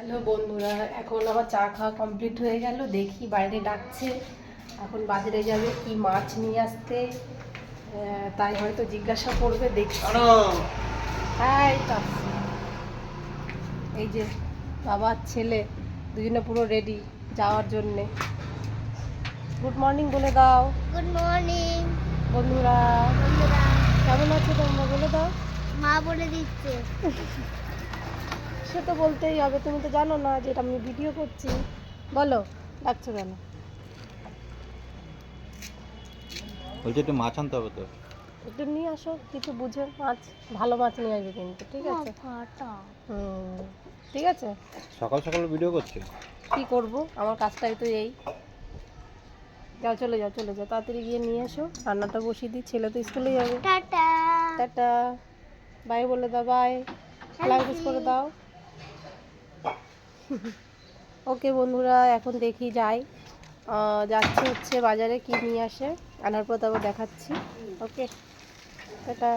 Hello বন্ধুরা, এখন আমার চা খাওয়া কমপ্লিট হয়ে গেল। দেখি বাইরে ডাকছে, এখন বাজারে যাবে কি মাছ নিয়ে আসতে, তাই হয়তো জিজ্ঞাসা করবে। দেখি। হ্যাঁ, এই তো আসছি। এই যে বাবা আর ছেলে দুজনে পুরো রেডি যাওয়ার জন্যে। গুড মর্নিং বলে দাও। গুড মর্নিং বন্ধুরা বন্ধুরা। কেমন আছো তোমরা বলে দাও। মা বলে দিচ্ছে। সে তো বলতেই হবে, তুমি তো জানো না যে এটা আমি ভিডিও করছি। বলো, ডাকছো কেন? বলছি একটু মাছ আনতে হবে তো। একটু নিয়ে আসো কিছু বুঝে মাছ, ভালো মাছ নিয়ে আসবে কিন্তু, ঠিক আছে? ফাটা ঠিক আছে। সকাল সকাল ভিডিও করছে। কি করব, আমার কাজটাই তো এই। যাও, চলে যাও, চলে যাও, তাড়াতাড়ি গিয়ে নিয়ে এসো, রান্নাটা বসিয়ে দিই, ছেলে তো স্কুলে যাবে। টাটা। টাটা, বাই বলে দাও, বাই ল্যাঙ্গুয়েজ করে দাও। ওকে বন্ধুরা, এখন দেখি যাই, যাচ্ছি হচ্ছে বাজারে, কি নিয়ে আসে আনার পর তারপর দেখাচ্ছি। ওকে, টাটা।